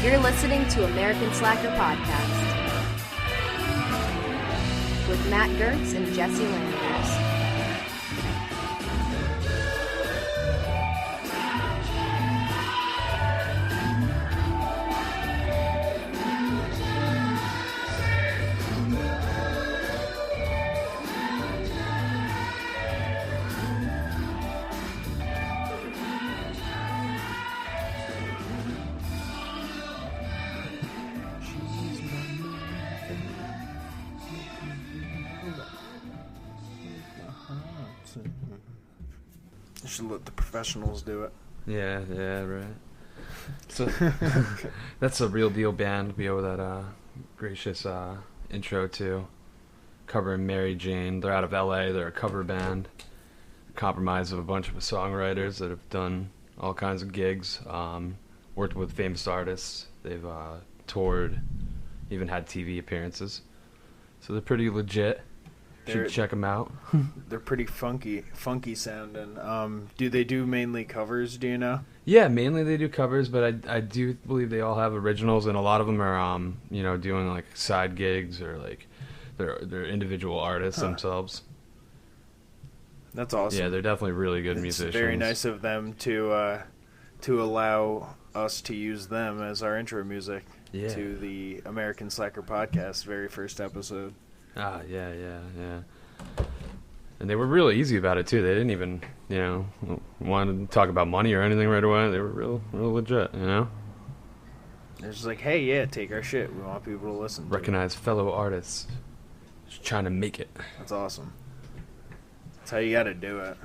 You're listening to American Slacker Podcast with Matt Gertz and Jesse Landers. Should let the professionals do it. Yeah, right. So that's a real deal band we owe that gracious intro to. Covering Mary Jane. They're out of LA. They're a cover band. Compromise of a bunch of songwriters that have done all kinds of gigs. Worked with famous artists. They've toured, even had TV appearances. So they're pretty legit. Should check them out. They're pretty funky sounding. Do they do mainly covers? Do you know? Yeah, mainly they do covers, but I do believe they all have originals, and a lot of them are doing like side gigs or like they're individual artists themselves. That's awesome. Yeah, they're definitely really good musicians. It's very nice of them to allow us to use them as our intro music to the American Slacker Podcast, very first episode. Yeah. And they were really easy about it, too. They didn't even, want to talk about money or anything right away. They were real legit, They're just like, hey, yeah, take our shit. We want people to listen to Recognize fellow artists. Just trying to make it. That's awesome. That's how you got to do it.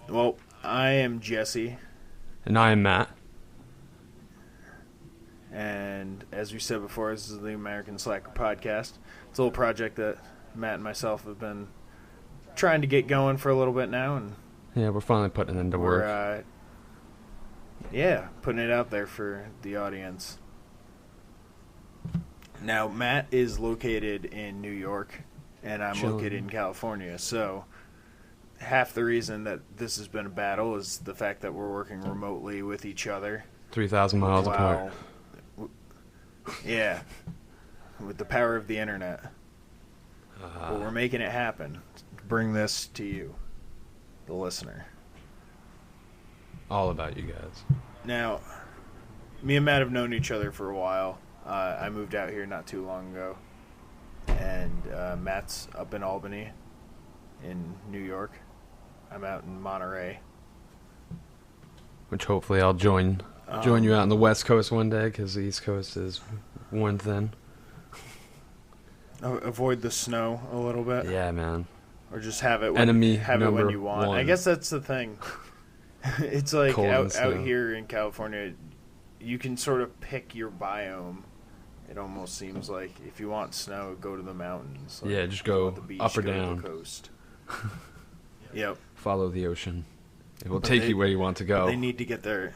Well, I am Jesse. And I am Matt. And as we said before, this is the American Slacker Podcast. It's a little project that Matt and myself have been trying to get going for a little bit now. And yeah, we're finally putting it into work. Putting it out there for the audience. Now, Matt is located in New York, and I'm located in California. So half the reason that this has been a battle is the fact that we're working remotely with each other. 3,000 miles apart. Yeah, with the power of the internet. But we're making it happen to bring this to you, the listener. All about you guys. Now, me and Matt have known each other for a while. I moved out here not too long ago. And Matt's up in Albany in New York. I'm out in Monterey. Which hopefully I'll join you out on the West Coast one day, because the East Coast is worn thin. Avoid the snow a little bit. Yeah, man. Or just have it when you want. I guess that's the thing. It's like out here in California, you can sort of pick your biome. It almost seems like if you want snow, go to the mountains. Like just go the beach, up or go down. to the coast. Yep. Follow the ocean. It will take you where you want to go. They need to get their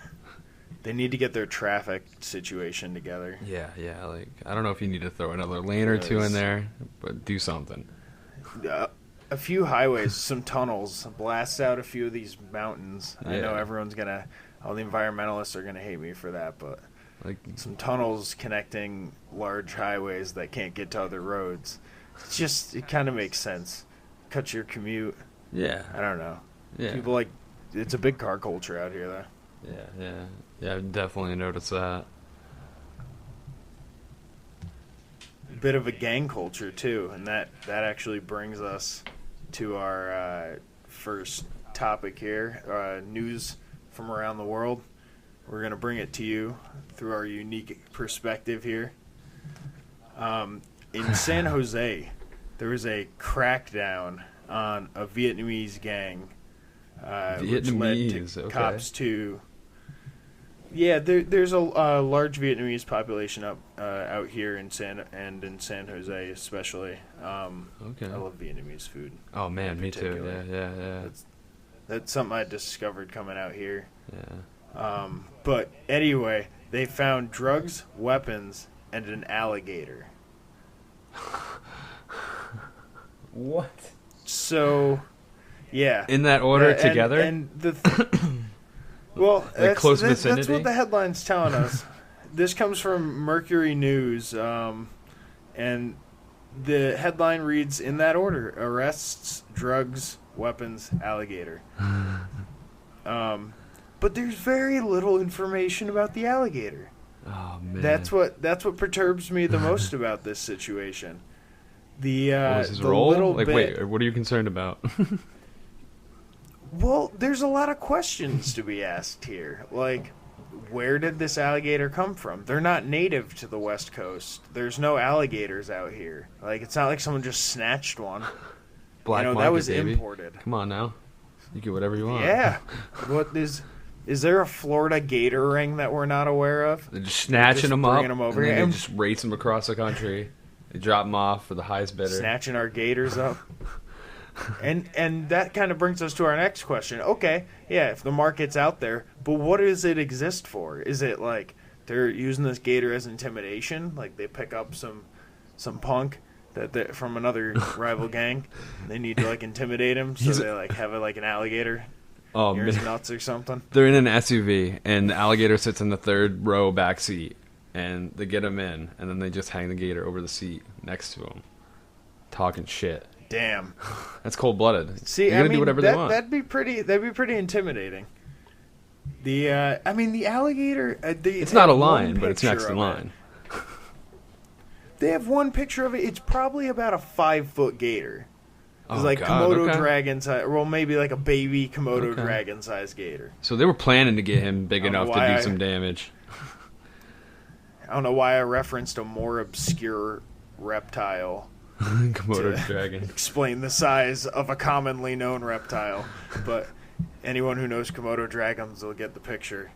traffic situation together. Yeah. Like, I don't know if you need to throw another lane or two in there, but do something. A few highways, some tunnels, blast out a few of these mountains. Yeah. I know all the environmentalists are gonna hate me for that, but like some tunnels connecting large highways that can't get to other roads. It kind of makes sense. Cut your commute. Yeah. I don't know. Yeah. People it's a big car culture out here, though. Yeah, I've definitely noticed that. A bit of a gang culture, too, and that actually brings us to our first topic here, news from around the world. We're going to bring it to you through our unique perspective here. In San Jose, there was a crackdown on a Vietnamese gang, which led to cops to... Yeah, there's a large Vietnamese population out here in San Jose, especially. I love Vietnamese food. Oh man, me too. Yeah. That's something I discovered coming out here. Yeah. But anyway, they found drugs, weapons, and an alligator. What? So, yeah. In that order together? And the Well, close vicinity? that's what the headline's telling us. this comes from Mercury News, and the headline reads in that order: arrests, drugs, weapons, alligator. But there's very little information about the alligator. Oh man, that's what perturbs me the most about this situation. The what was his the role? little like, bit, wait, what are you concerned about? Well, there's a lot of questions to be asked here. Like, where did this alligator come from? They're not native to the West Coast. There's no alligators out here. Like, it's not like someone just snatched one. Black market, that was baby. imported. Come on now, you get whatever you want. Yeah. What is there a Florida gator ring that we're not aware of? They're just snatching them up, them over and then here. they just race them across the country. They drop them off for the highest bidder. Snatching our gators up. And that kind of brings us to our next question. Okay, yeah, if the market's out there, but what does it exist for? Is it like they're using this gator as intimidation? Like they pick up some punk that from another rival gang, and they need to like intimidate him, so they like have like an alligator near his nuts or something. They're in an SUV, and the alligator sits in the third row back seat, and they get him in, and then they just hang the gator over the seat next to him, talking shit. Damn, that's cold-blooded. See, You're gonna do whatever they want. That'd be pretty intimidating. The alligator. It's not a lion, but it's next in line. They have one picture of it. It's probably about a 5-foot gator. It's like God, Komodo dragon size, well, maybe like a baby Komodo dragon size gator. So they were planning to get him big enough to do some damage. I don't know why I referenced a more obscure reptile. Komodo dragon. Explain the size of a commonly known reptile, but anyone who knows Komodo dragons will get the picture.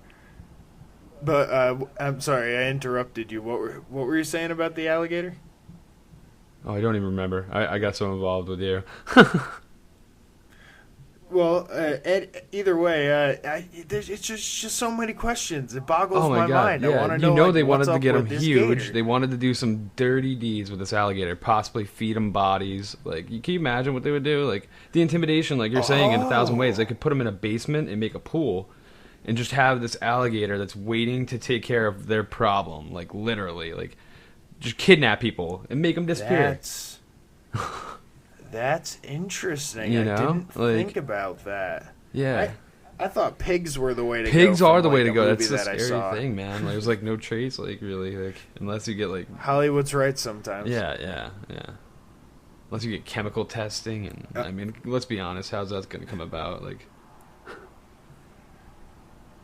But I'm sorry, I interrupted you. What were you saying about the alligator? Oh, I don't even remember. I got so involved with you. Well, either way, it's just so many questions. It boggles my mind. Yeah. I want to know. They wanted to get him huge. Gator. They wanted to do some dirty deeds with this alligator, possibly feed him bodies. Like, can you imagine what they would do? Like the intimidation, like you're saying, in 1,000 ways. They could put him in a basement and make a pool, and just have this alligator that's waiting to take care of their problem. Like literally, like just kidnap people and make them disappear. That's interesting. You know? I didn't think about that. Yeah. I thought pigs were the way to go. Pigs are the like way to go. That's the that scary thing, man. Like, there's like no trace, like really, like unless you get like Hollywood's right sometimes. Yeah. Unless you get chemical testing, and I mean, let's be honest, how's that going to come about? Like,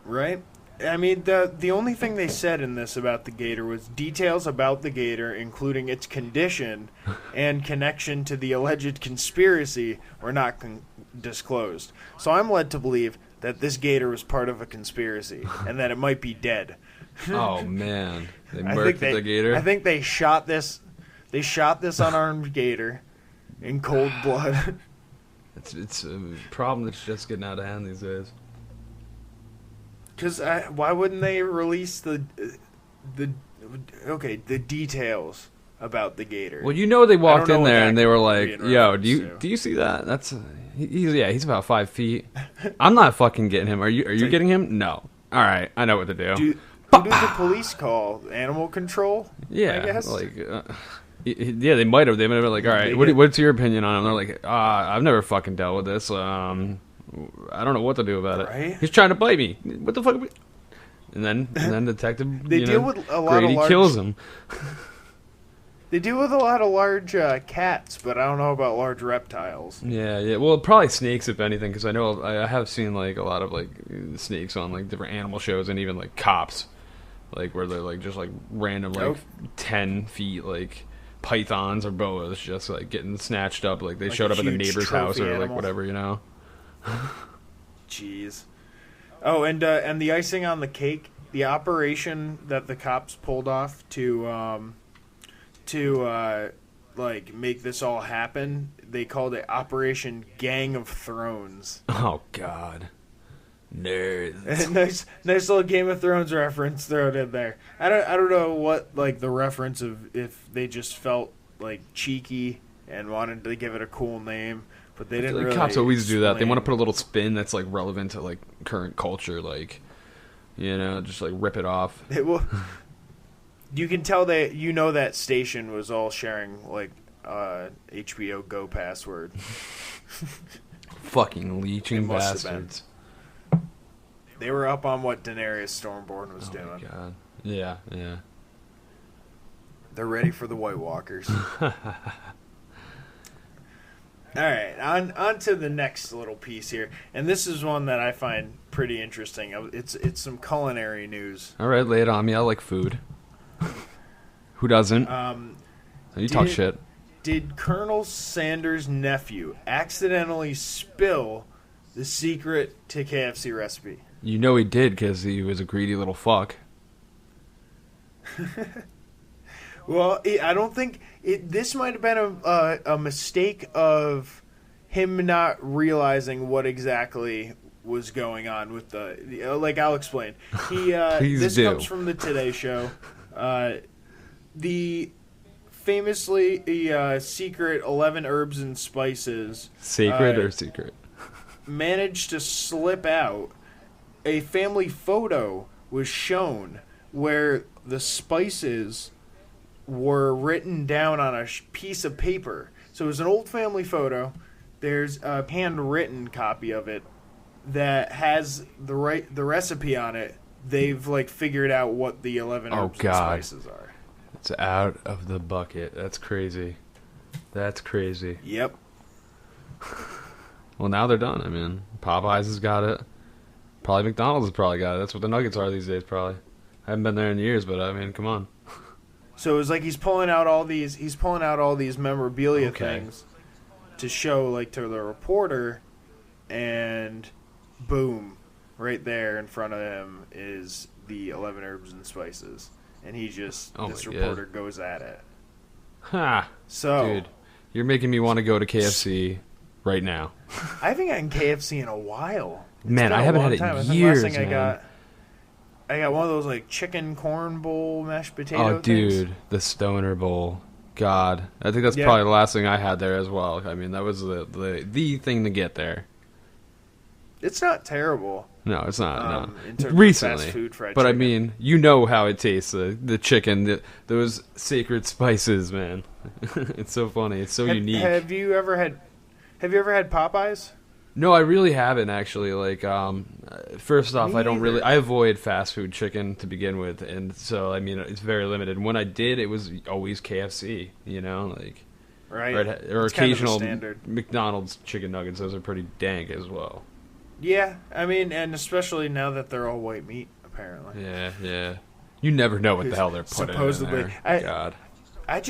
right? I mean, the only thing they said in this about the gator was details about the gator, including its condition and connection to the alleged conspiracy, were not disclosed. So I'm led to believe that this gator was part of a conspiracy and that it might be dead. Oh man, they murked the gator. I think they shot this. They shot this unarmed gator in cold blood. It's a problem that's just getting out of hand these days. Because why wouldn't they release the details about the gator? Well, they walked in there and they were like, "Yo, do you see that? That's he's about 5 feet. I'm not fucking getting him. Are you getting him? No. All right, I know what to do. Who do the police call? Animal control? Yeah, I guess. Like, yeah, they might have. They might have been like, "All right, what's your opinion on him?" They're like, "I've never fucking dealt with this. I don't know what to do about it. He's trying to bite me. What the fuck?" And then Detective deal with a lot Grady of kills him. They deal with a lot of large cats, but I don't know about large reptiles. Yeah. Well, probably snakes, if anything, because I know I have seen like a lot of like snakes on like different animal shows, and even like cops, like where they're like just like random like 10 feet like pythons or boas just like getting snatched up, like they showed up at the neighbor's house or like whatever, you know. Jeez. Oh, and the icing on the cake, the operation that the cops pulled off to like make this all happen, they called it Operation Gang of Thrones. Oh God, nerds. nice little Game of Thrones reference thrown in there. I don't know what like the reference of, if they just felt like cheeky and wanted to give it a cool name. But they didn't really. Cops always do that. They want to put a little spin that's like relevant to like current culture, like, you know, just like rip it off. You can tell that station was all sharing like HBO Go password. Fucking leeching bastards. They were up on what Daenerys Stormborn was doing. Oh my god. Yeah. They're ready for the White Walkers. All right, on to the next little piece here, and this is one that I find pretty interesting. It's some culinary news. All right, lay it on me. I like food. Who doesn't? You talk shit. Did Colonel Sanders' nephew accidentally spill the secret to KFC recipe? You know he did because he was a greedy little fuck. Well, I don't think this might have been a mistake of him not realizing what exactly was going on with the like. I'll explain. This comes from the Today Show. The famously secret 11 herbs and spices. Sacred or secret? Managed to slip out. A family photo was shown where the spices were written down on a piece of paper. So it was an old family photo. There's a handwritten copy of it that has the recipe on it. They've like figured out what the 11 herbs and spices are. It's out of the bucket. That's crazy. Yep. Well, now they're done. I mean, Popeyes has got it. Probably McDonald's has probably got it. That's what the nuggets are these days, probably. I haven't been there in years, but I mean, come on. So it was like he's pulling out all these memorabilia things to show like to the reporter, and boom, right there in front of him is the 11 herbs and spices, and he just this reporter goes at it. Ha! So, dude, you're making me want to go to KFC right now. I haven't gotten KFC in a while. Man, I haven't had it in years, man. I got one of those like chicken corn bowl mashed potato things. Dude, the stoner bowl. God, I think that's probably the last thing I had there as well. I mean, that was the thing to get there. It's not terrible. No, it's not. No. In terms Recently, of fast food fried but chicken. I mean, you know how it tastes. The chicken, those sacred spices, man. It's so funny. It's so unique. Have you ever had Popeyes? No, I really haven't actually. Like, first off, I avoid fast food chicken to begin with, and so I mean, it's very limited. When I did, it was always KFC, you know, like, right, or occasional kind of McDonald's chicken nuggets. Those are pretty dank as well. Yeah, I mean, and especially now that they're all white meat, apparently. Yeah. You never know what the hell they're putting supposedly. in there. God. I would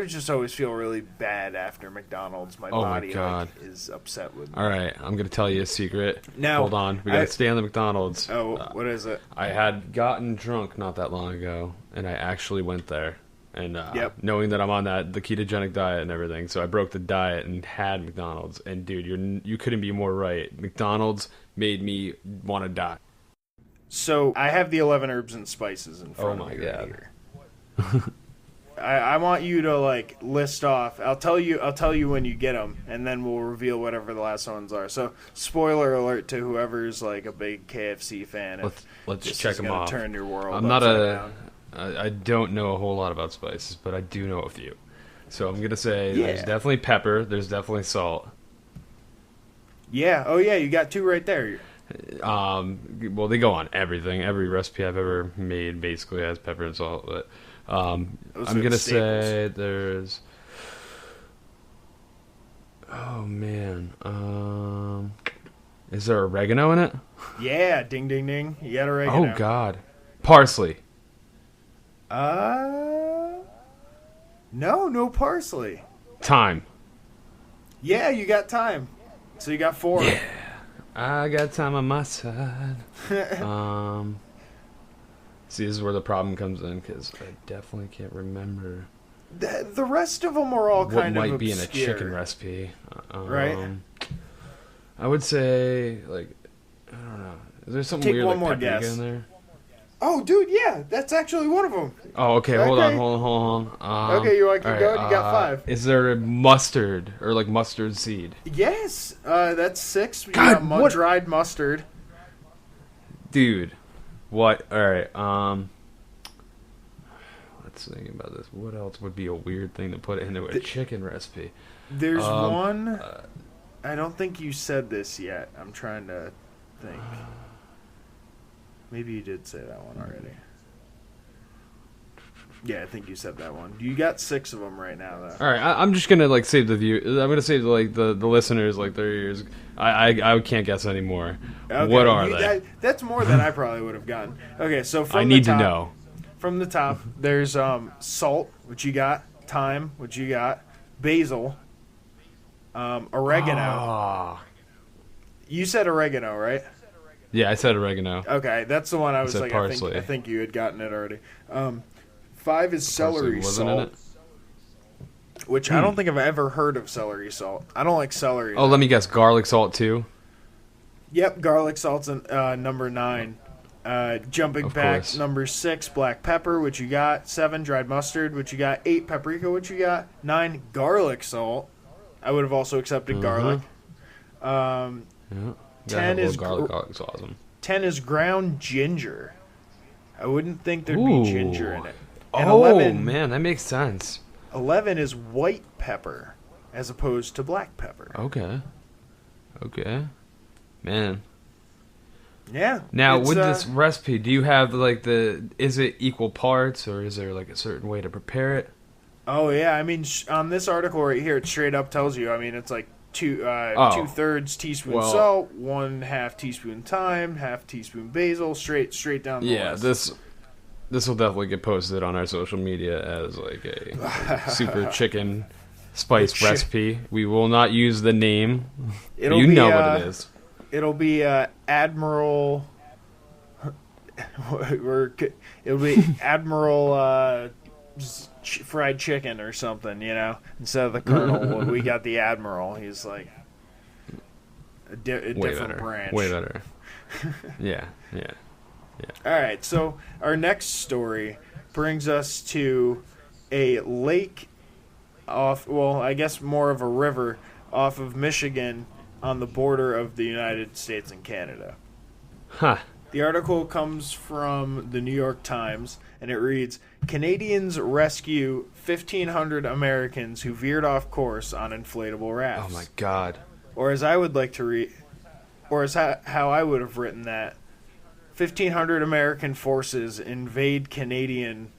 just always feel really bad after McDonald's. My body is upset with me. All right, I'm going to tell you a secret. Now, hold on. We got to stay on the McDonald's. Oh, what is it? I had gotten drunk not that long ago, and I actually went there. And knowing that I'm on the ketogenic diet and everything, so I broke the diet and had McDonald's. And dude, you couldn't be more right. McDonald's made me want to die. So I have the 11 herbs and spices in front of me right here. I want you to like list off. I'll tell you when you get them, and then we'll reveal whatever the last ones are. So, spoiler alert to whoever's like a big KFC fan. Let's check them off. Turn your world. I'm not down. I don't know a whole lot about spices, but I do know a few. So I'm gonna say there's definitely pepper. There's definitely salt. Yeah. Oh yeah. You got two right there. Well, they go on everything. Every recipe I've ever made basically has pepper and salt. But I'm gonna say there's. Oh man. Is there oregano in it? Yeah. Ding ding ding. You got oregano. Oh God. Parsley. No parsley. Thyme. Yeah, you got thyme. So you got 4. Yeah. I got time on my side. See, this is where the problem comes in, because I definitely can't remember. The rest of them are all kind of what might be obscure. in a chicken recipe. Right? I would say, like, I don't know. Is there something weird like paprika in there? Oh, dude, yeah. That's actually one of them. Oh, okay. Hold on. Okay, you want to keep going? You got 5. Is there a mustard, or like mustard seed? Yes. That's 6. God, got dried mustard. Dude. What? All right. Let's think about this. What else would be a weird thing to put into a chicken recipe? There's one. I don't think you said this yet. I'm trying to think. Maybe you did say that one already. Yeah, I think you said that one. You got 6 of them right now, though. All right, I'm just gonna like save the view. I'm gonna save like the listeners like their ears. I can't guess anymore. Okay, what are they? That's more than I probably would have gotten. Okay, so from I need to know. From the top, there's salt, which you got, thyme, which you got, basil, oregano. Oh. You said oregano, right? Yeah, I said oregano. Okay, that's the one I was like. Parsley. I think you had gotten it already. 5 is celery salt, which I don't think I've ever heard of celery salt. I don't like celery. Oh, let me guess, garlic salt too? Yep, garlic salt's number 9. Jumping back, number 6, black pepper, which you got. 7, dried mustard, which you got. 8, paprika, which you got. 9, garlic salt. I would have also accepted garlic. 10 is garlic's awesome. 10 is ground ginger. I wouldn't think there'd be ginger in it. And 11, man, that makes sense. 11 is white pepper as opposed to black pepper. Okay. Man. Yeah. Now, with this recipe, do you have like is it equal parts or is there like a certain way to prepare it? Oh, yeah. I mean, on this article right here, it straight up tells you. I mean, it's like 2/3 teaspoon salt, 1/2 teaspoon thyme, 1/2 teaspoon basil, straight down the list. Yeah, this will definitely get posted on our social media as like a super chicken spice recipe. We will not use the name. Know what it is. It'll be Admiral. It'll be Admiral fried chicken or something, instead of the Colonel. We got the Admiral. He's like a different branch. Way better. Yeah. All right, so our next story brings us to a lake I guess more of a river off of Michigan on the border of the United States and Canada. Huh. The article comes from the New York Times, and it reads, Canadians rescue 1,500 Americans who veered off course on inflatable rafts. Oh, my God. Or as I would like to read, or as how I would have written that, 1,500 American forces invade Canadian...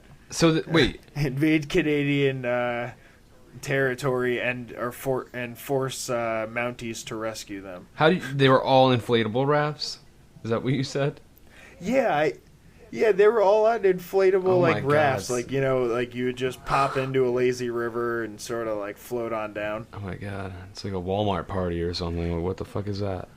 wait. Invade Canadian territory and force Mounties to rescue them. They were all inflatable rafts? Is that what you said? Yeah, they were all on inflatable rafts, God. like you would just pop into a lazy river and sort of like float on down. Oh my God, it's like a Walmart party or something. What the fuck is that?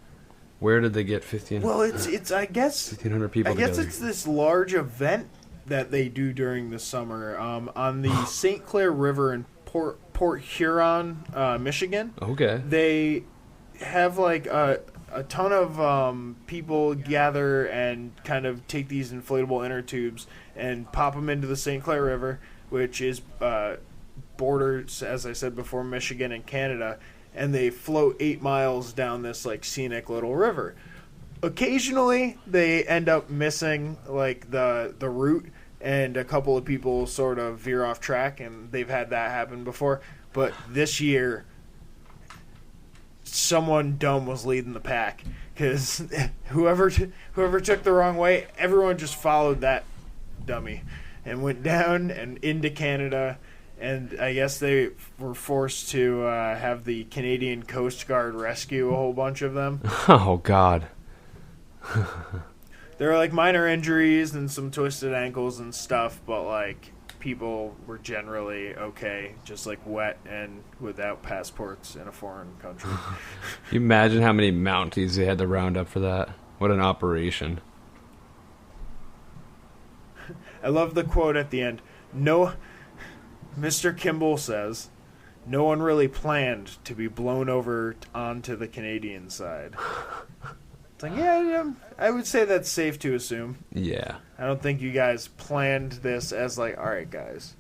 Where did they get 15? Well, it's I guess 1,500 people. I guess it's this large event that they do during the summer on the St. Clair River in Port Huron, Michigan. Okay. They have like a ton of people gather and kind of take these inflatable inner tubes and pop them into the St. Clair River, which is borders, as I said before, Michigan and Canada, and they float 8 miles down this like scenic little river. Occasionally, they end up missing like the route, and a couple of people sort of veer off track, and they've had that happen before. But this year, someone dumb was leading the pack, because whoever took the wrong way, everyone just followed that dummy and went down and into Canada. And I guess they were forced to have the Canadian Coast Guard rescue a whole bunch of them. Oh, God. There were like minor injuries and some twisted ankles and stuff, but like people were generally okay, just like wet and without passports in a foreign country. You imagine how many Mounties they had to round up for that? What an operation. I love the quote at the end. No, Mr. Kimball says, no one really planned to be blown over onto the Canadian side. It's like, yeah, I would say that's safe to assume. Yeah. I don't think you guys planned this as like, all right, guys,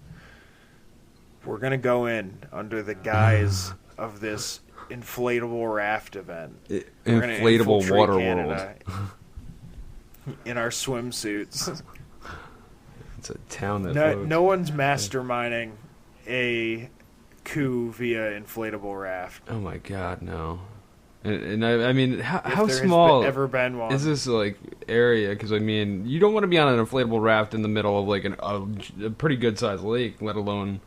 we're going to go in under the guise of this inflatable raft event. Inflatable water world. In our swimsuits. It's a town that no one's masterminding a coup via inflatable raft. Oh my God, no. And I mean, how there small has ever been one. is this like area? Because I mean, you don't want to be on an inflatable raft in the middle of like a pretty good sized lake, let alone,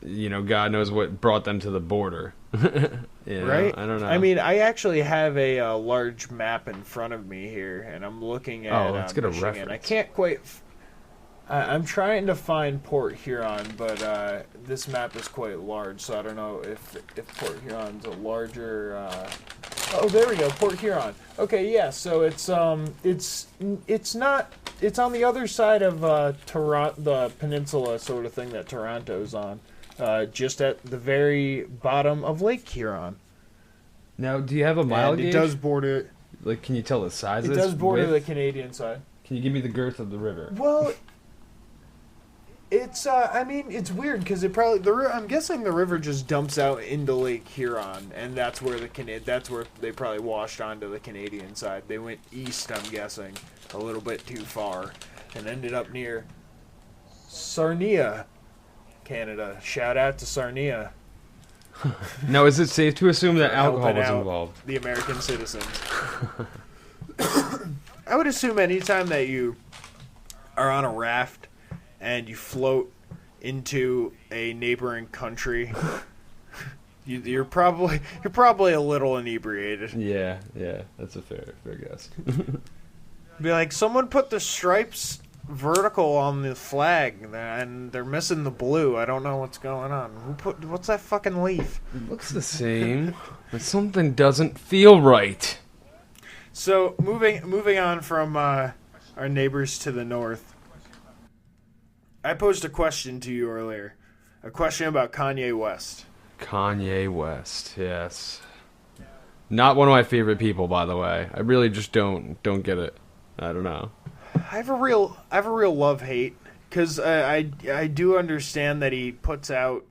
God knows what brought them to the border. Right? I don't know. I mean, I actually have a large map in front of me here, and I'm looking at let's get a Michigan. reference. I can't quite. I'm trying to find Port Huron, but this map is quite large, so I don't know if Port Huron's a larger. Oh, there we go, Port Huron. Okay, yeah. So it's not. It's on the other side of Toronto, the peninsula sort of thing that Toronto's on, just at the very bottom of Lake Huron. Now, do you have a mile gauge? It does border. Like, can you tell the size of It this? does border width? the Canadian side. Can you give me the girth of the river? Well, it's I mean, it's weird because I'm guessing the river just dumps out into Lake Huron, and that's where they probably washed onto the Canadian side. They went east, I'm guessing, a little bit too far, and ended up near Sarnia, Canada. Shout out to Sarnia. Now, is it safe to assume that alcohol Helping was out involved? the American citizens. I would assume anytime that you are on a raft and you float into a neighboring country, you're probably a little inebriated. Yeah, that's a fair guess. Be like, someone put the stripes vertical on the flag and they're missing the blue. I don't know what's going on. What's that fucking leaf? It looks the same, but something doesn't feel right. So moving on from our neighbors to the north. I posed a question to you earlier. A question about Kanye West. Kanye West, yes. Not one of my favorite people, by the way. I really just don't get it. I don't know. I have a real love-hate, because I do understand that he puts out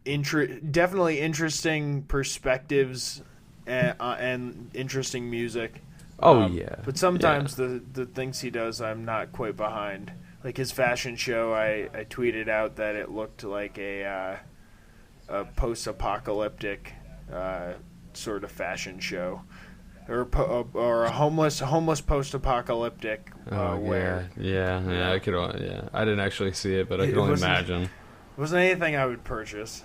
definitely interesting perspectives and interesting music. Yeah. But sometimes the things he does, I'm not quite behind. Like his fashion show, I tweeted out that it looked like a post-apocalyptic sort of fashion show, or a homeless post-apocalyptic. wear. Yeah. I could. Yeah, I didn't actually see it, but I could only imagine. It wasn't anything I would purchase.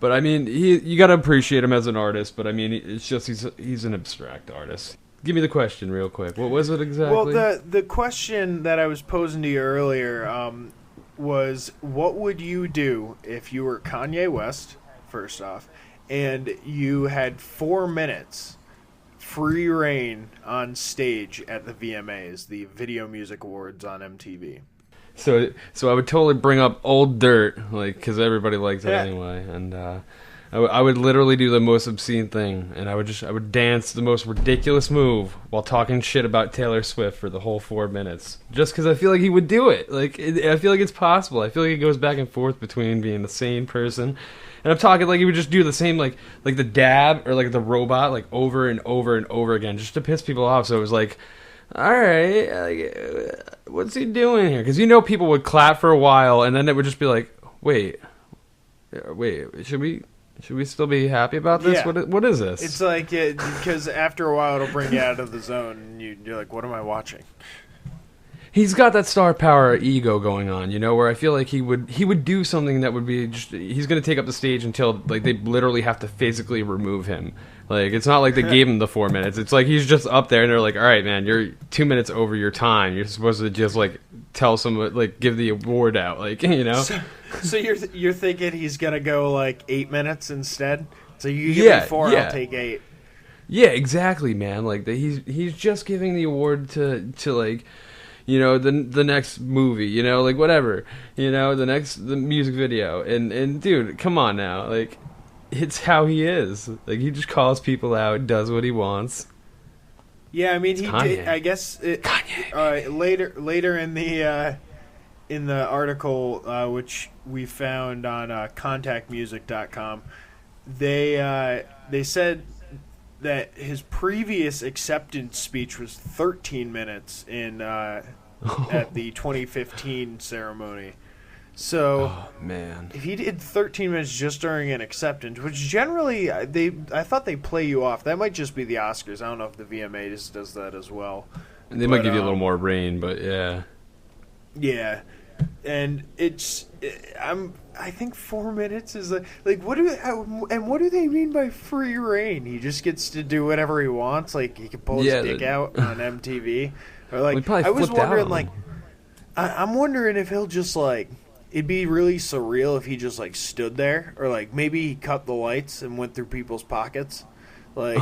But I mean, you gotta appreciate him as an artist. But I mean, it's just he's an abstract artist. Give me the question real quick. What was it exactly? Well, the question that I was posing to you earlier was, what would you do if you were Kanye West, first off, and you had 4 minutes free reign on stage at the VMAs, the Video Music Awards on MTV? So I would totally bring up old dirt, like, because everybody likes it anyway, and I would literally do the most obscene thing, and I would dance the most ridiculous move while talking shit about Taylor Swift for the whole 4 minutes, just because I feel like he would do it. Like, I feel like it's possible. I feel like it goes back and forth between being the sane person, and I'm talking like he would just do the same, like the dab or like the robot, like over and over and over again, just to piss people off. So it was like, all right, like, what's he doing here? Because people would clap for a while, and then it would just be like, wait, should we still be happy about this? Yeah. What is this? It's like, because after a while it'll bring you out of the zone, and you're like, what am I watching? He's got that star power ego going on, where I feel like he would do something that would be just, he's going to take up the stage until like they literally have to physically remove him. Like, it's not like they gave him the 4 minutes. It's like he's just up there and they're like, all right, man, you're 2 minutes over your time. You're supposed to just like tell someone, like, give the award out, like, So you're thinking he's gonna go like 8 minutes instead? So you give me 4, I'll take 8. Yeah, exactly, man. Like he's just giving the award to like, the next movie, like whatever, the music video, and dude, come on now, like, it's how he is. Like, he just calls people out, does what he wants. Yeah, I mean, he did. I guess later in the article, which we found on contactmusic.com, they said that his previous acceptance speech was 13 minutes in at the 2015 ceremony. So, oh, man, if he did 13 minutes just during an acceptance, which generally I thought they play you off. That might just be the Oscars. I don't know if the VMAs does that as well. They might give you a little more rain, but yeah. Yeah, and I think 4 minutes is like what do they mean by free reign? He just gets to do whatever he wants. Like he can pull his dick out on MTV, or like I was wondering, like I'm wondering if he'll just like it'd be really surreal if he just like stood there, or like maybe he cut the lights and went through people's pockets. Like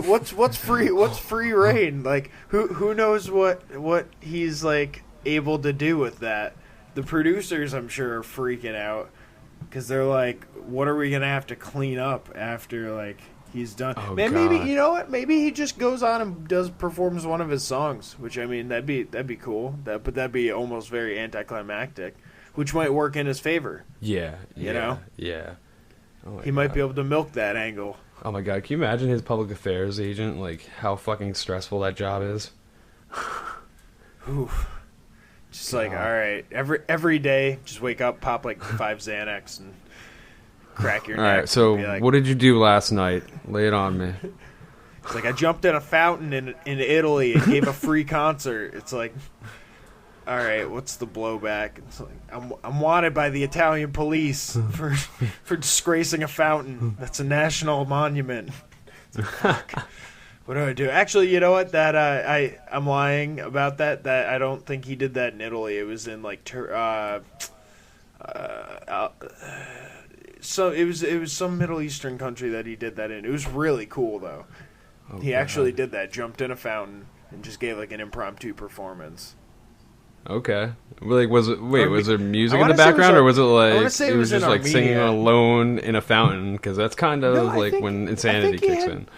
what's free reign? Like who knows what he's like able to do with that. The producers, I'm sure, are freaking out because they're like, what are we gonna have to clean up after like he's done? Oh, man, God. maybe, you know what, maybe he just goes on and performs one of his songs, which I mean that'd be cool, but that'd be almost very anticlimactic, which might work in his favor. Yeah, you know? Yeah. Oh, he might be able to milk that angle. Oh my God, can you imagine his public affairs agent, like how fucking stressful that job is? Oof. Just like, all right, every day, just wake up, pop like 5 Xanax, and crack your neck. All right, so like, what did you do last night? Lay it on me. It's like I jumped in a fountain in Italy and gave a free concert. It's like, all right, what's the blowback? It's like I'm wanted by the Italian police for disgracing a fountain. That's a national monument. It's like, fuck. What do I do? Actually, you know what? That I'm lying about that. That I don't think he did that in Italy. It was in like so it was some Middle Eastern country that he did that in. It was really cool though. Oh, he actually did that. Jumped in a fountain and just gave like an impromptu performance. Okay. Like, was there music in the background, or was it like he was just like singing alone in a fountain? Because that's kind of when insanity kicks in.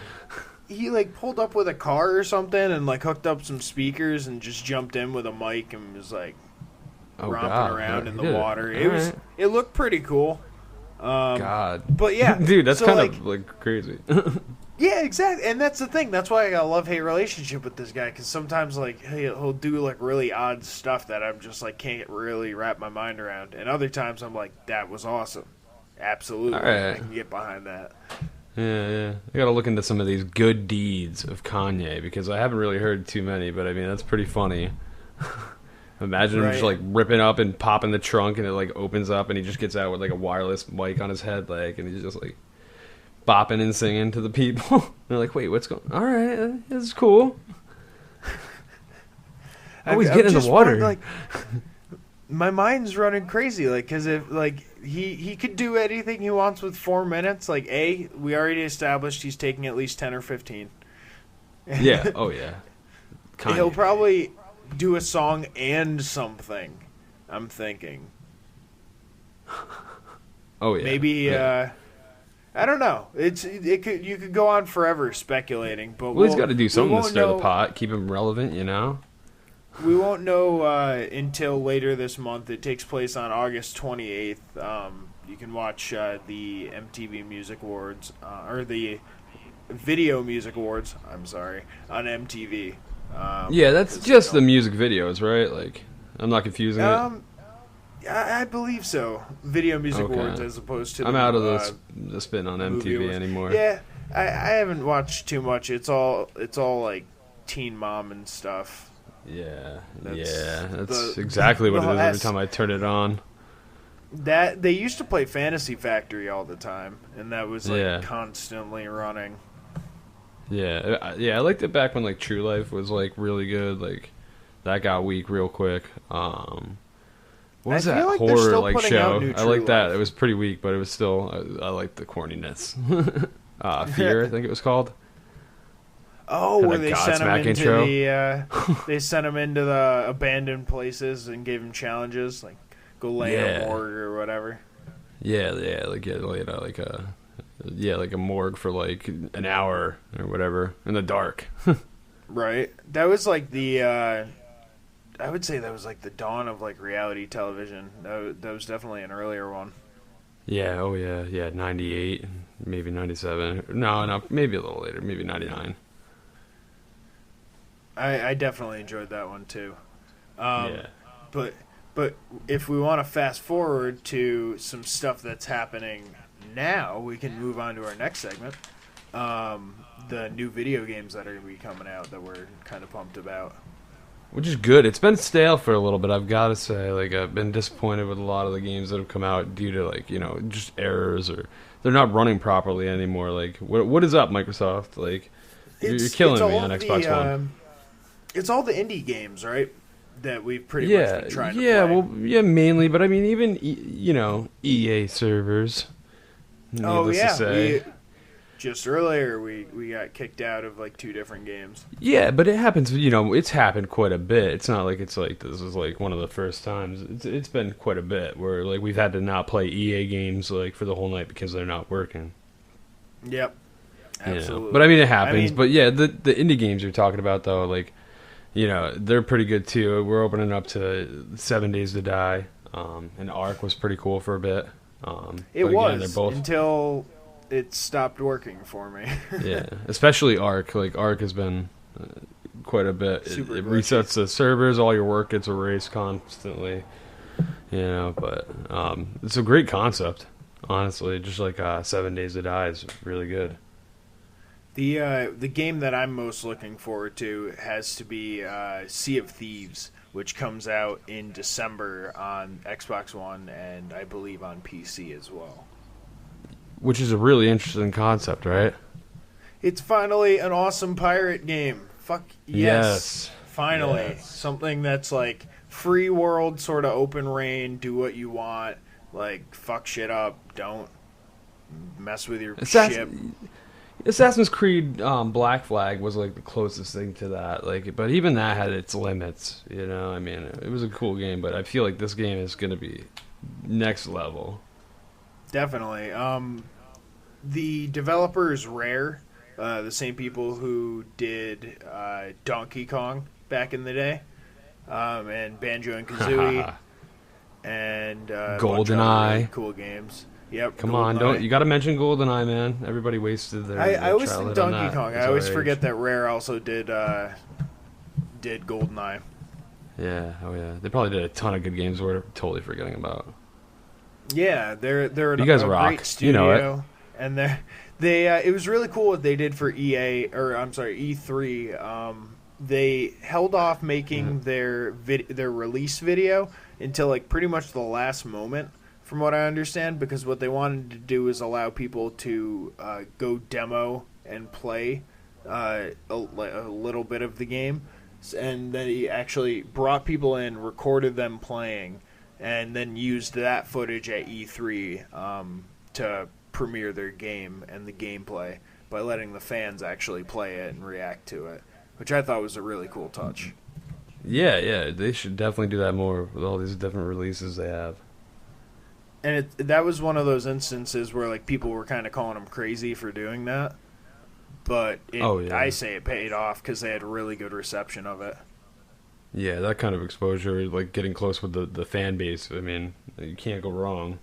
He like pulled up with a car or something and like hooked up some speakers and just jumped in with a mic and was like romping around in the water. It looked pretty cool. But yeah, dude, that's kind of like crazy. Yeah, exactly, and that's the thing. That's why I got a love-hate relationship with this guy, because sometimes like he'll do like really odd stuff that I'm just like can't really wrap my mind around, and other times I'm like, that was awesome, absolutely, I can get behind that. Yeah. I gotta look into some of these good deeds of Kanye, because I haven't really heard too many, but I mean, that's pretty funny. Imagine him just like ripping up and popping the trunk, and it like opens up, and he just gets out with like a wireless mic on his head, like, and he's just like bopping and singing to the people. They're like, wait, what's going on? All right, this is cool. Always get in the water. Like, my mind's running crazy, like, because if like he could do anything he wants with 4 minutes. Like, we already established he's taking at least 10 or 15. Yeah. Oh yeah. Kanye. He'll probably do a song and something. I'm thinking. Oh yeah. Maybe. Yeah. I don't know. You could go on forever speculating, but he's got to do something to stir the pot, keep him relevant, you know. We won't know until later this month. It takes place on August 28th. You can watch the MTV Music Awards, or the Video Music Awards, I'm sorry, on MTV. Yeah, that's just the music videos, right? Like, I'm not confusing it. I believe so. Video Music Awards as opposed to... I'm out of the spin on MTV anymore. Yeah, I haven't watched too much. It's all like Teen Mom and stuff. Yeah, that's exactly what it is every time I turn it on. That they used to play Fantasy Factory all the time, and that was like constantly running. Yeah, I liked it back when like True Life was like really good. Like that got weak real quick. What was that horror like show? I liked that. It was pretty weak, but it was still I liked the corniness. Fear, I think it was called. Oh, where they sent him into they sent him into the abandoned places and gave him challenges, like go lay in a morgue or whatever. Like a morgue for like an hour or whatever in the dark. Right. That was like the I would say that was like the dawn of like reality television. That was definitely an earlier one. Yeah. Oh yeah. 98, maybe 97. No, maybe a little later. Maybe 99. I definitely enjoyed that one too. Yeah. But if we want to fast forward to some stuff that's happening now, we can move on to our next segment. The new video games that are going to be coming out that we're kind of pumped about. Which is good. It's been stale for a little bit, I've got to say. Like, I've been disappointed with a lot of the games that have come out due to, like, just errors, or they're not running properly anymore. Like, what is up, Microsoft? Like, you're killing me on Xbox One. It's all the indie games, right? That we've pretty much been trying to play. Yeah, mainly. But, I mean, even, EA servers. Needless to say. Just earlier, we got kicked out of, like, 2 different games. Yeah, but it happens, it's happened quite a bit. It's not like this is, like, one of the first times. It's been quite a bit where, like, we've had to not play EA games, like, for the whole night because they're not working. Yep. Absolutely. But, I mean, it happens. But, yeah, the indie games you're talking about, though, like, they're pretty good, too. We're opening up to 7 Days to Die, and Ark was pretty cool for a bit. It was, until it stopped working for me. Yeah, especially Ark. Like, Ark has been quite a bit. It resets the servers, all your work gets erased constantly. But it's a great concept, honestly. Just like 7 Days to Die is really good. The game that I'm most looking forward to has to be Sea of Thieves, which comes out in December on Xbox One and I believe on PC as well. Which is a really interesting concept, right? It's finally an awesome pirate game. Fuck yes. Finally. Yes. Something that's like free world, sort of open reign, do what you want, like fuck shit up, don't mess with your ship. Assassin's Creed Black Flag was like the closest thing to that. Like, but even that had its limits, I mean, it was a cool game, but I feel like this game is going to be next level. Definitely. The developer is Rare, the same people who did Donkey Kong back in the day, and Banjo and Kazooie, and GoldenEye. Really cool games. Yep. Come on, you got to mention GoldenEye, man. Everybody wasted their. I always think Donkey Kong. I always forget that Rare also did GoldenEye. Yeah. Oh yeah. They probably did a ton of good games we're totally forgetting about. Yeah, they're you guys a rock. great studio, and they it was really cool what they did for E3. They held off making their release video until like pretty much the last moment, from what I understand, because what they wanted to do is allow people to go demo and play a little bit of the game, and they actually brought people in, recorded them playing, and then used that footage at E3 to premiere their game and the gameplay by letting the fans actually play it and react to it, which I thought was a really cool touch. Yeah, they should definitely do that more with all these different releases they have. And that was one of those instances where like people were kind of calling them crazy for doing that, but I say it paid off because they had really good reception of it. Yeah, that kind of exposure, like getting close with the fan base, I mean, you can't go wrong.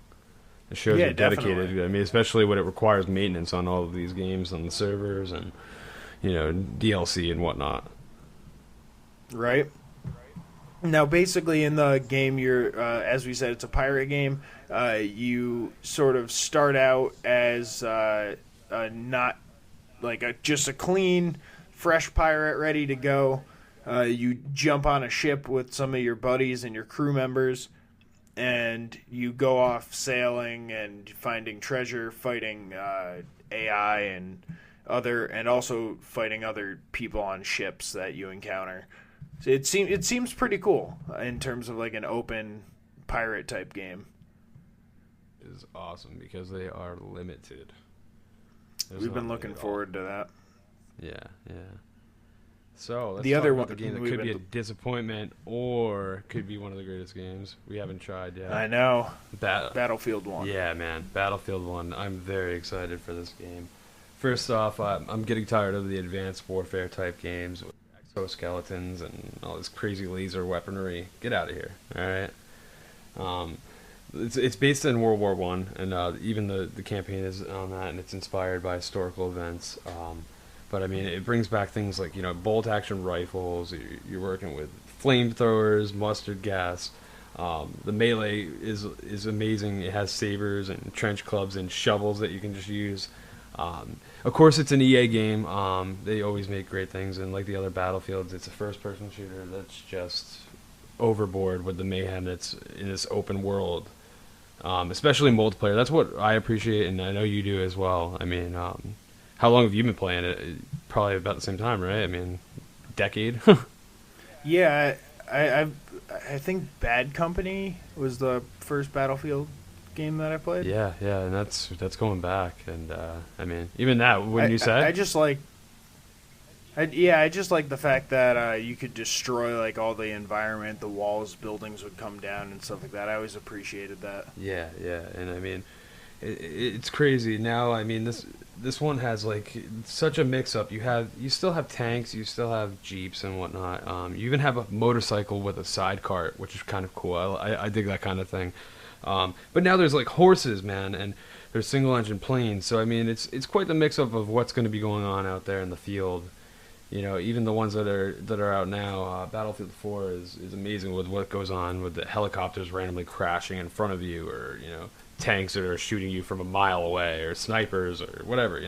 It shows you're dedicated. Definitely. I mean, especially when it requires maintenance on all of these games on the servers and, DLC and whatnot. Right. Now, basically, in the game, you're, as we said, it's a pirate game. You sort of start out as not like just a clean, fresh pirate ready to go. You jump on a ship with some of your buddies and your crew members, and you go off sailing and finding treasure, fighting AI and also fighting other people on ships that you encounter. So it seems pretty cool in terms of like an open pirate type game. It is awesome because they are limited. We've been looking forward to that. Yeah. So let's the talk other about the game that could be a disappointment or could be one of the greatest games we haven't tried yet. I know. Battlefield 1. Yeah, man. Battlefield 1. I'm very excited for this game. First off, I'm getting tired of the advanced warfare type games with exoskeletons and all this crazy laser weaponry. Get out of here. All right. It's based in World War One, and even the campaign is on that, and it's inspired by historical events. But I mean, it brings back things like bolt action rifles. You're working with flamethrowers, mustard gas. The melee is amazing. It has sabers and trench clubs and shovels that you can just use. Of course, it's an EA game. They always make great things, and like the other Battlefields, it's a first-person shooter that's just overboard with the mayhem that's in this open world, especially multiplayer. That's what I appreciate, and I know you do as well. I mean, how long have you been playing it? Probably about the same time, right? I mean, decade? Yeah, I think Bad Company was the first Battlefield game that I played. Yeah, and that's going back, and I mean, even that, wouldn't you say? I just like the fact that you could destroy like all the environment, the walls, buildings would come down and stuff like that. I always appreciated that. Yeah, and I mean, it's crazy now. I mean, this one has like such a mix-up. You still have tanks, you still have jeeps and whatnot. You even have a motorcycle with a side cart, which is kind of cool. I dig that kind of thing. But now there's like horses, man, and there's single-engine planes. So I mean, it's quite the mix-up of what's going to be going on out there in the field. You know, even the ones that are out now, Battlefield 4 is amazing with what goes on with the helicopters randomly crashing in front of you, or tanks that are shooting you from a mile away, or snipers, or whatever.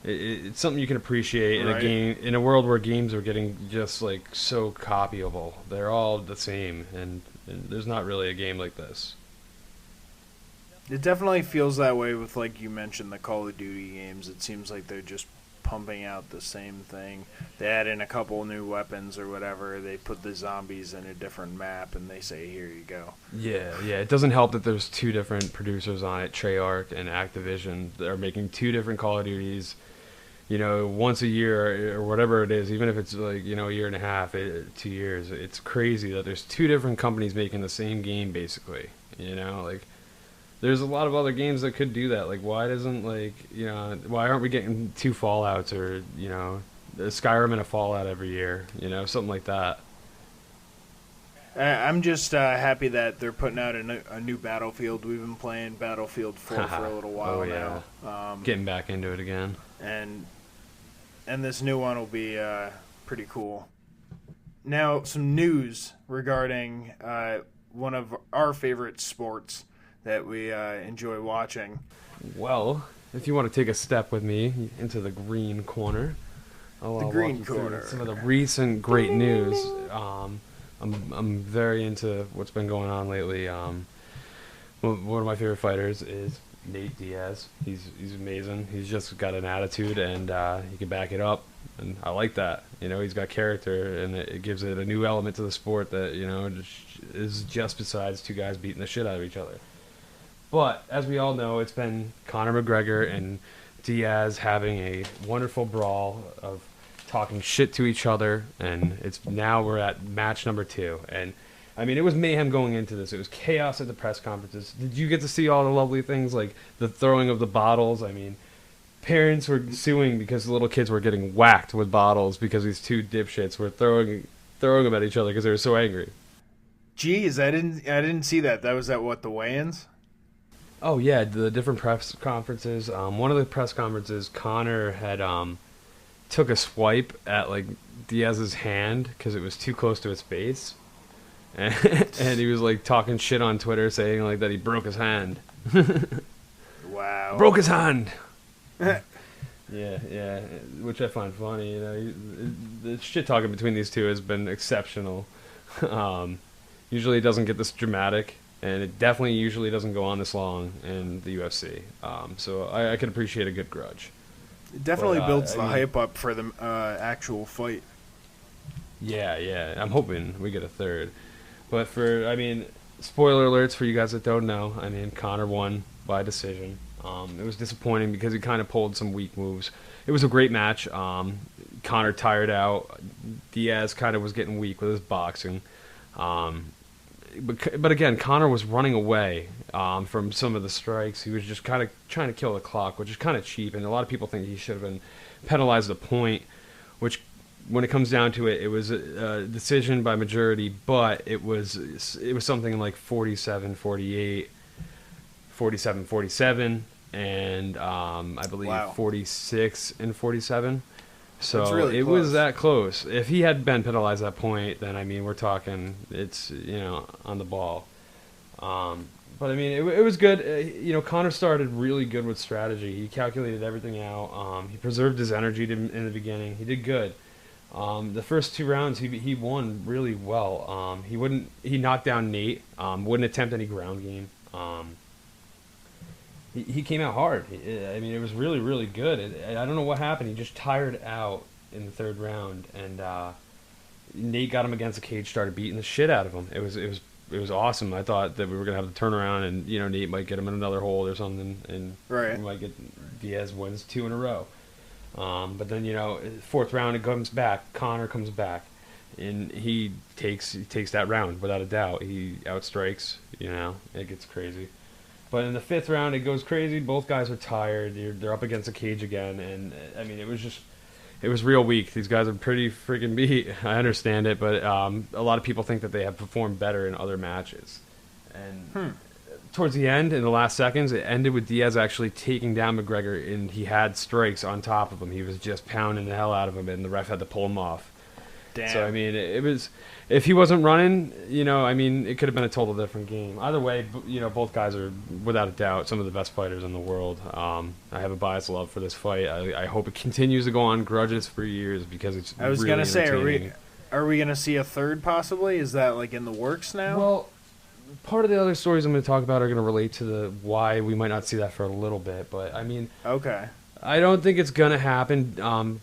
It's something you can appreciate in a game, in a world where games are getting just like so copyable. They're all the same, and there's not really a game like this. It definitely feels that way with, like you mentioned, the Call of Duty games. It seems like they're just pumping out the same thing. They add in a couple new weapons or whatever. They put the zombies in a different map, and they say, here you go. Yeah. It doesn't help that there's two different producers on it, Treyarch and Activision. They're making two different Call of Duties, once a year or whatever it is, even if it's like, a year and a half, 2 years. It's crazy that there's two different companies making the same game, basically. Like, there's a lot of other games that could do that. Like, why aren't we getting two Fallouts, or, a Skyrim and a Fallout every year? Something like that. I'm just happy that they're putting out a new Battlefield. We've been playing Battlefield 4 for a little while now. Getting back into it again. And this new one will be pretty cool. Now, some news regarding one of our favorite sports that we enjoy watching. Well, if you want to take a step with me into the green corner, I'll green corner. Some of the recent great news. I'm very into what's been going on lately. One of my favorite fighters is Nate Diaz. He's amazing. He's just got an attitude, and he can back it up, and I like that. He's got character, and it gives it a new element to the sport that is just besides two guys beating the shit out of each other. But as we all know, it's been Conor McGregor and Diaz having a wonderful brawl of talking shit to each other, and we're at match number 2. And I mean, it was mayhem going into this. It was chaos at the press conferences. Did you get to see all the lovely things like the throwing of the bottles? I mean, parents were suing because the little kids were getting whacked with bottles because these two dipshits were throwing them at each other because they were so angry. Jeez, I didn't see that. That was at what, the weigh-ins? Oh yeah, the different press conferences. One of the press conferences, Conor had took a swipe at like Diaz's hand because it was too close to his face, and he was like talking shit on Twitter, saying like that he broke his hand. Wow. Broke his hand. Yeah, which I find funny. The shit talking between these two has been exceptional. Usually it doesn't get this dramatic. And it definitely usually doesn't go on this long in the UFC. So I can appreciate a good grudge. It definitely builds the hype up for the actual fight. Yeah. I'm hoping we get a third. But spoiler alerts for you guys that don't know. I mean, Conor won by decision. It was disappointing because he kind of pulled some weak moves. It was a great match. Conor tired out. Diaz kind of was getting weak with his boxing. But again, Conor was running away from some of the strikes. He was just kind of trying to kill the clock, which is kind of cheap. And a lot of people think he should have been penalized a point, which, when it comes down to it, it was a decision by majority. But it was something like 47-48, 47-47, and I believe 46-47. So really it close. was that close. If he had been penalized at that point, then I mean we're talking it's on the ball. But I mean it was good. Conor started really good with strategy. He calculated everything out. He preserved his energy in the beginning. He did good. The first 2 rounds he won really well. He knocked down Nate. Wouldn't attempt any ground game. He came out hard. I mean, it was really, really good. I don't know what happened. He just tired out in the 3rd round, and Nate got him against the cage, started beating the shit out of him. It was awesome. I thought that we were gonna have to turn around, and Nate might get him in another hold or something, and we might get Diaz wins 2 in a row. But then 4th round it comes back. Conor comes back, and he takes that round without a doubt. He outstrikes. It gets crazy. But in the 5th round, it goes crazy. Both guys are tired. They're up against a cage again, and I mean, it was real weak. These guys are pretty freaking beat. I understand it, but a lot of people think that they have performed better in other matches. And towards the end, in the last seconds, it ended with Diaz actually taking down McGregor, and he had strikes on top of him. He was just pounding the hell out of him, and the ref had to pull him off. Damn. So I mean, it was. If he wasn't running, I mean, it could have been a total different game. Either way, both guys are, without a doubt, some of the best fighters in the world. I have a biased love for this fight. I hope it continues to go on grudges for years because it's I was really going to say, entertaining. are we going to see a 3rd possibly? Is that like in the works now? Well, part of the other stories I'm going to talk about are going to relate to the why we might not see that for a little bit. But, I mean... Okay. I don't think it's going to happen.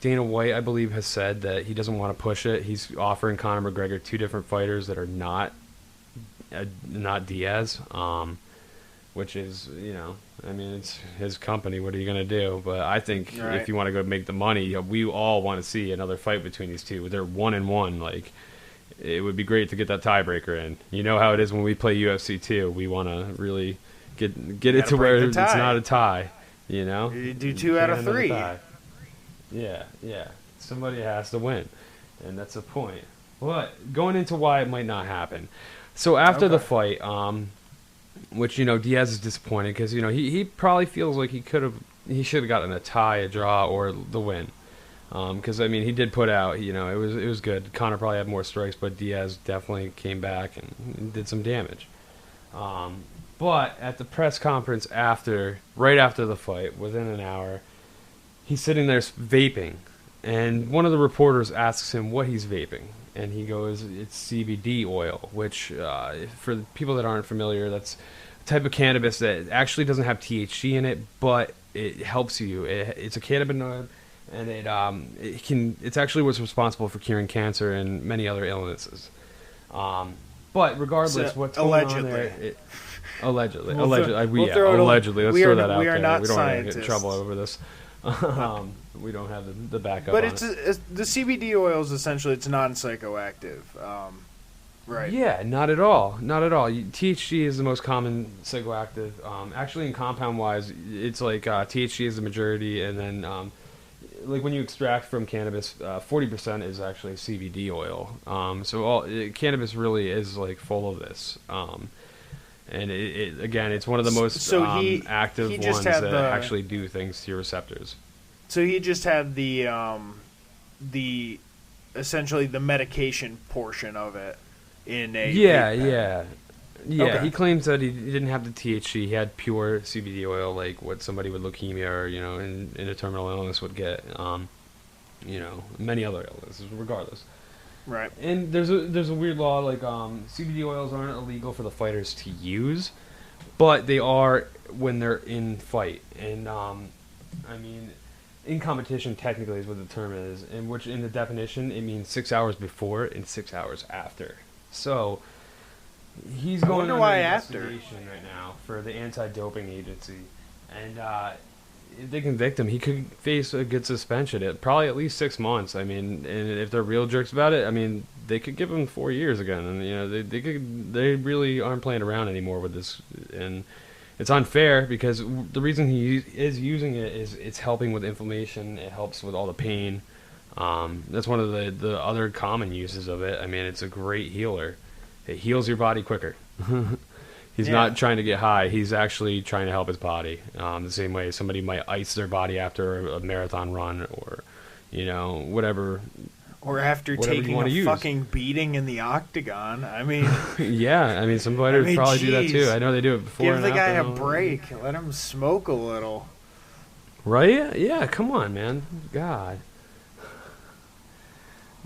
Dana White, I believe, has said that he doesn't want to push it. He's offering Conor McGregor 2 different fighters that are not Diaz, which is, I mean, it's his company. What are you going to do? But I think if you want to go make the money, we all want to see another fight between these two. They're 1-1. Like, it would be great to get that tiebreaker in. You know how it is when we play UFC 2. We want to really get it to where it's not a tie. You do 2 out of 3. Yeah. Somebody has to win, and that's the point. But going into why it might not happen. So after the fight, which Diaz is disappointed because he probably feels like he should have gotten a tie, a draw, or the win. Because I mean he did put out it was good. Conor probably had more strikes, but Diaz definitely came back and did some damage. But at the press conference right after the fight, within an hour, he's sitting there vaping. And one of the reporters asks him what he's vaping. And he goes, it's CBD oil, which for people that aren't familiar, that's a type of cannabis that actually doesn't have THC in it, but it helps you. It's a cannabinoid, and it's actually what's responsible for curing cancer and many other illnesses. But regardless, what's going on there... Allegedly. Let's throw that out there. We don't want to get in trouble over this. We don't have the backup. But the CBD oil is essentially it's non-psychoactive, right? Yeah, not at all. Not at all. THC is the most common psychoactive. Actually, in compound wise, it's like THC is the majority, and then like when you extract from cannabis, 40% is actually CBD oil. So cannabis really is like full of this. And again, it's one of the most active ones that actually do things to your receptors. So he just had the essentially the medication portion of it in a Yeah. Okay. He claims that he didn't have the THC. He had pure CBD oil, like what somebody with leukemia or in a terminal illness would get. Many other illnesses, regardless. Right. And there's a weird law, like CBD oils aren't illegal for the fighters to use, but they are when they're in fight. And I mean, in competition technically is what the term is, in which in the definition it means 6 hours before and 6 hours after. So he's going under investigation right now for the anti-doping agency, and if they convict him, he could face a good suspension, probably at least 6 months. I mean, and if they're real jerks about it, I mean, they could give him 4 years again, and they really aren't playing around anymore with this, and it's unfair because the reason he is using it is it's helping with inflammation. It helps with all the pain. That's one of the other common uses of it. I mean, it's a great healer. It heals your body quicker. He's not trying to get high. He's actually trying to help his body. The same way somebody might ice their body after a marathon run or, whatever. Or after taking a fucking beating in the octagon. I mean... yeah, some fighters probably do that too. I know they do it before. Give the guy a break. Let him smoke a little. Right? Yeah, come on, man. God.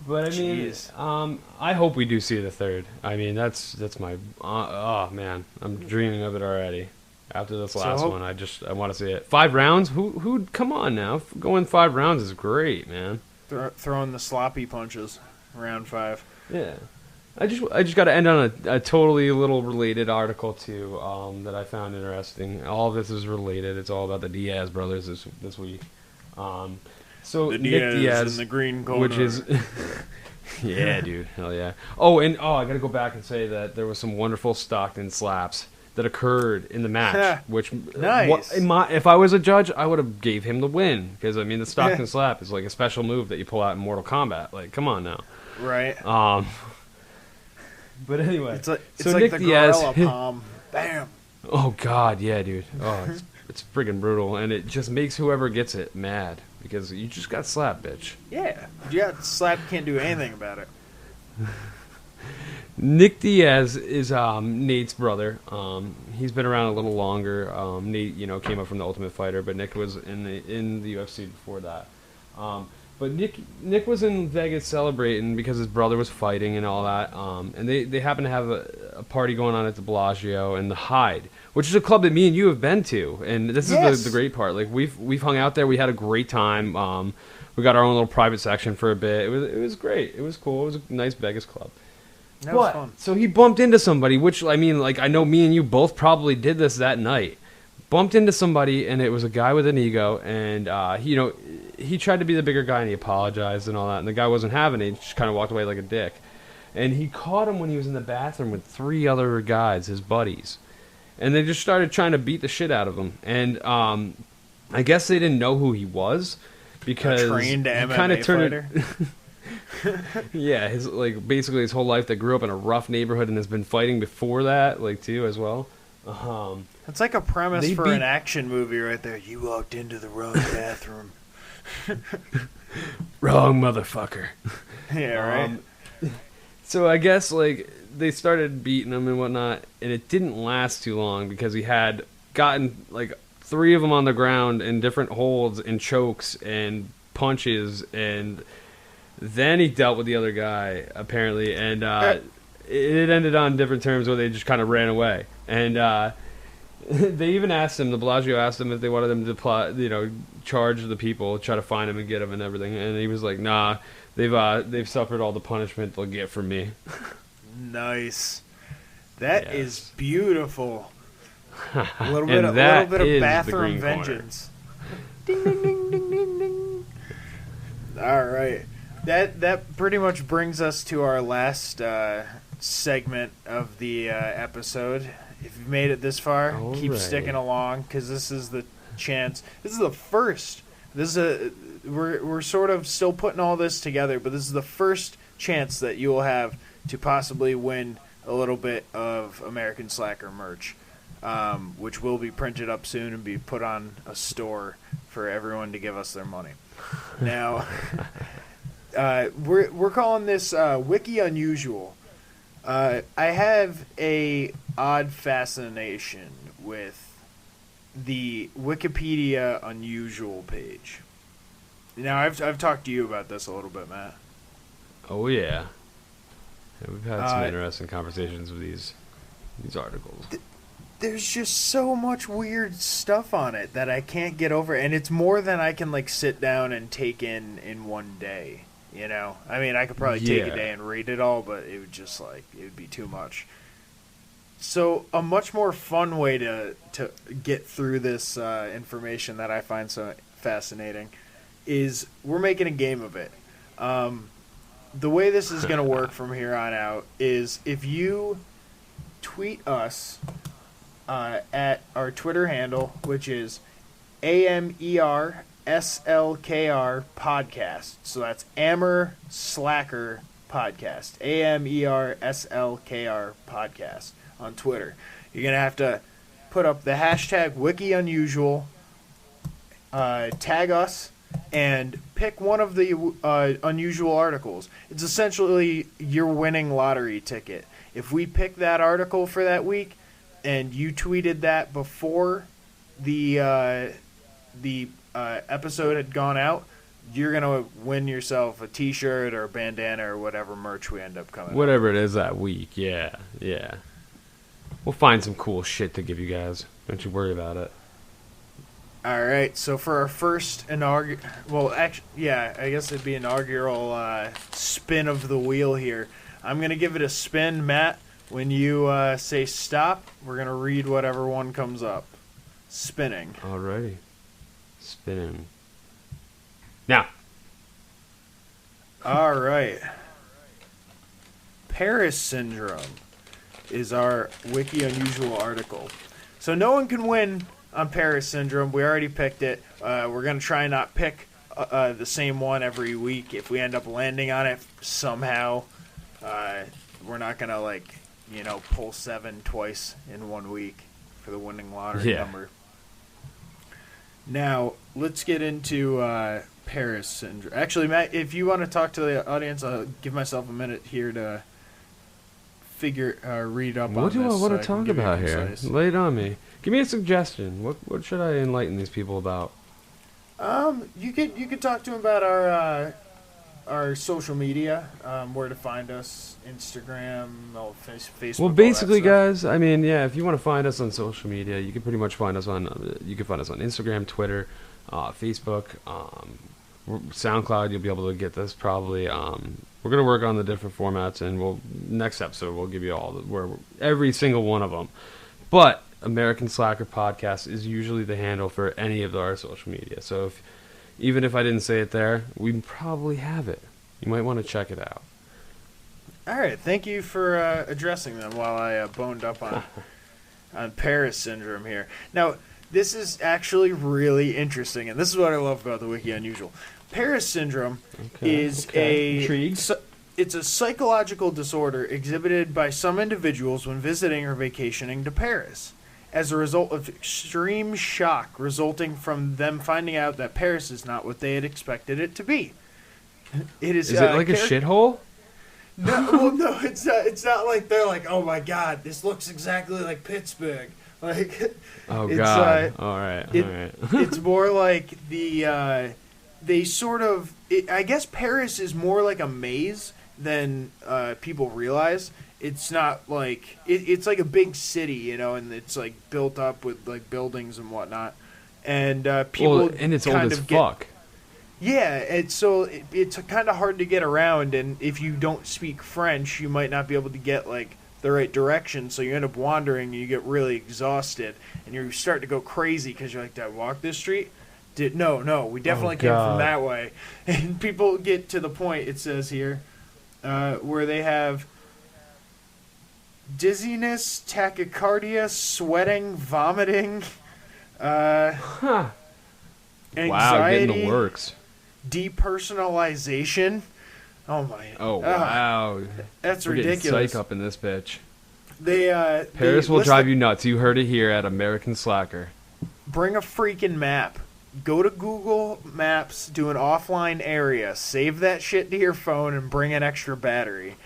But I hope we do see the third. That's my... oh, man. I'm dreaming of it already. After this last one, I want to see it. 5 rounds? Who? Come on now. Going 5 rounds is great, man. Throwing the sloppy punches, round 5. Yeah, I just got to end on a totally little related article too that I found interesting. All of this is related. It's all about the Diaz brothers this week. So the Nick Diaz in the green corner, which is yeah, dude, hell yeah. I got to go back and say that there was some wonderful Stockton slaps that occurred in the match, which nice. If I was a judge, I would have gave him the win because the Stockton slap is like a special move that you pull out in Mortal Kombat. Like, come on now, right? But anyway, it's like Nick the Diaz, gorilla palm, bam. Oh God, yeah, dude. Oh, it's friggin' brutal, and it just makes whoever gets it mad because you just got slapped, bitch. Yeah, you got slapped. Can't do anything about it. Nick Diaz is Nate's brother. He's been around a little longer. Nate, came up from the Ultimate Fighter, but Nick was in the UFC before that. But Nick was in Vegas celebrating because his brother was fighting and all that. And they happened to have a party going on at the Bellagio and the Hyde, which is a club that me and you have been to. And this is the great part. Like we've hung out there. We had a great time. We got our own little private section for a bit. It was great. It was cool. It was a nice Vegas club. That was fun. So he bumped into somebody, which, I know me and you both probably did this that night. Bumped into somebody, and it was a guy with an ego, and, he tried to be the bigger guy, and he apologized and all that, and the guy wasn't having it. He just kind of walked away like a dick. And he caught him when he was in the bathroom with 3 other guys, his buddies. And they just started trying to beat the shit out of him. And I guess they didn't know who he was, because a trained MMA fighter. Yeah, basically his whole life that grew up in a rough neighborhood and has been fighting before that, too, as well. It's like a premise for an action movie right there. You walked into the wrong bathroom. Wrong motherfucker. Yeah, right. So I guess they started beating him and whatnot, and it didn't last too long because he had gotten 3 of them on the ground in different holds and chokes and punches, and then he dealt with the other guy apparently, and it ended on different terms where they just kind of ran away. And they even asked him, the Bellagio asked him if they wanted him to charge the people, try to find him and get him and everything, and he was like, nah, they've suffered all the punishment they'll get from me. Nice. That is beautiful. A little bit of bathroom vengeance. Ding ding ding ding ding ding. All right. That pretty much brings us to our last segment of the episode. If you've made it this far, keep sticking along, because this is the chance. This is the first. We're sort of still putting all this together, but this is the first chance that you will have to possibly win a little bit of American Slacker merch, which will be printed up soon and be put on a store for everyone to give us their money. Now, we're calling this Wiki Unusual. I have a odd fascination with the Wikipedia Unusual page. Now, I've talked to you about this a little bit, Matt. Oh yeah, we've had some interesting conversations with these articles. There's just so much weird stuff on it that I can't get over, and it's more than I can sit down and take in one day. I could probably take a day and read it all, but it would just it would be too much. So a much more fun way to get through this information that I find so fascinating is we're making a game of it. The way this is going to work from here on out is if you tweet us at our Twitter handle, which is AMERSLKR podcast. So that's Amer Slacker podcast. AMERSLKR podcast on Twitter. You're going to have to put up the hashtag WikiUnusual, tag us, and pick one of the unusual articles. It's essentially your winning lottery ticket. If we pick that article for that week, and you tweeted that before the episode had gone out, you're gonna win yourself a T-shirt or a bandana or whatever merch we end up coming. Whatever it is that week, yeah. We'll find some cool shit to give you guys. Don't you worry about it. All right, so for our first I guess it'd be inaugural spin of the wheel here. I'm gonna give it a spin, Matt. When you say stop, we're gonna read whatever one comes up. Spinning. Alrighty. Spinning. Now. All right. Paris syndrome is our Wiki Unusual article. So no one can win on Paris syndrome. We already picked it. We're going to try and not pick the same one every week. If we end up landing on it somehow, we're not going to, pull 7 twice in 1 week for the winning lottery number. Now, let's get into Paris syndrome. Actually, Matt, if you want to talk to the audience, I'll give myself a minute here to read up on this. What do I want to talk about here? Lay it on me. Give me a suggestion. What should I enlighten these people about? You could talk to them about our social media, where to find us, Instagram, Facebook. Well, basically, guys, I mean, yeah, if you want to find us on social media, you can pretty much find us on Instagram, Twitter, Facebook, SoundCloud. You'll be able to get this probably. We're gonna work on the different formats, and next episode we'll give you every single one of them. But American Slacker Podcast is usually the handle for any of our social media. So even if I didn't say it there, we probably have it. You might want to check it out. All right, thank you for addressing them while I boned up on Paris syndrome here. Now, this is actually really interesting, and this is what I love about the Wiki Unusual. Paris syndrome is it's a psychological disorder exhibited by some individuals when visiting or vacationing to Paris as a result of extreme shock resulting from them finding out that Paris is not what they had expected it to be. Is it like a shithole? No, it's not like they're like, oh my god, this looks exactly like Pittsburgh. Like, oh god, all right. It's more like they sort of. I guess Paris is more like a maze than people realize. It's not like it's like a big city, and it's like built up with like buildings and whatnot, and people and it's old as fuck. Yeah, it's kind of hard to get around, and if you don't speak French, you might not be able to get like the right direction, so you end up wandering, and you get really exhausted, and you start to go crazy because you're like, did I walk this street? No, we definitely came from that way. And people get to the point, it says here, where they have dizziness, tachycardia, sweating, vomiting, anxiety, getting the works. Depersonalization. Oh my! Oh wow! That's We're ridiculous. Psych up in this bitch. Paris will drive you nuts. You heard it here at American Slacker. Bring a freaking map. Go to Google Maps. Do an offline area. Save that shit to your phone and bring an extra battery.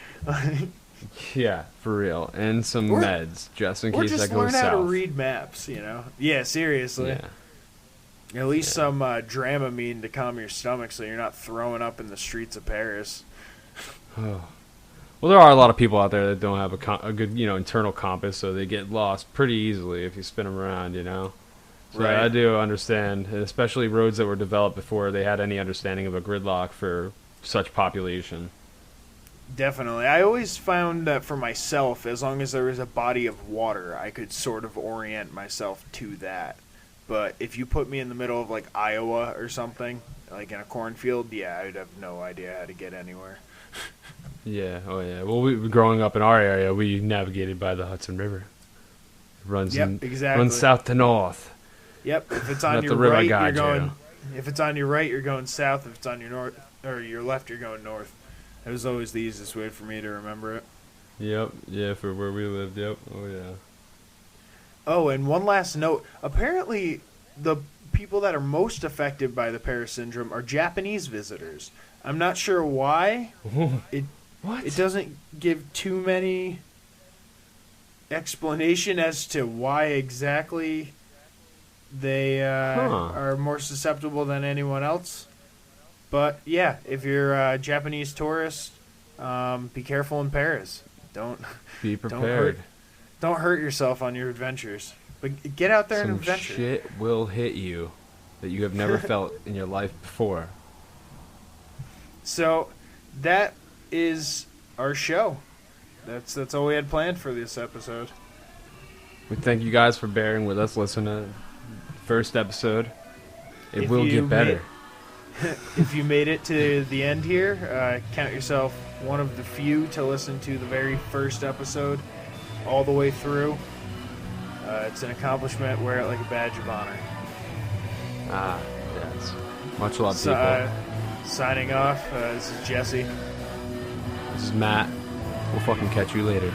Yeah, for real, and some meds just in case that goes south. Or just learn how to read maps. Yeah, seriously. Yeah. At least some Dramamine to calm your stomach so you're not throwing up in the streets of Paris. Oh. Well, there are a lot of people out there that don't have a good, internal compass, so they get lost pretty easily if you spin them around, So right. I do understand, especially roads that were developed before they had any understanding of a gridlock for such population. Definitely. I always found that for myself, as long as there was a body of water, I could sort of orient myself to that. But if you put me in the middle of, like, Iowa or something, like in a cornfield, yeah, I'd have no idea how to get anywhere. Yeah, oh yeah. Well, growing up in our area, we navigated by the Hudson River. It runs runs south to north. Yep. If it's on your right, you're going. If it's on your right, you're going south. If it's on your north or your left, you're going north. It was always the easiest way for me to remember it. Yep. Yeah, for where we lived. Yep. Oh yeah. Oh, and one last note. Apparently, the people that are most affected by the Paris syndrome are Japanese visitors. I'm not sure why. It doesn't give too many explanation as to why exactly they are more susceptible than anyone else. But yeah, if you're a Japanese tourist, be careful in Paris. Don't be prepared. Don't hurt yourself on your adventures. But get out there and adventure. Some shit will hit you that you have never felt in your life before. So that is our show. That's all we had planned for this episode. We thank you guys for bearing with us. Listen to the first episode. It will get better. If you made it to the end here, count yourself one of the few to listen to the very first episode all the way through. It's an accomplishment. Wear it like a badge of honor. Yes. Much love, people. Signing off, this is Jesse. This is Matt. We'll fucking catch you later.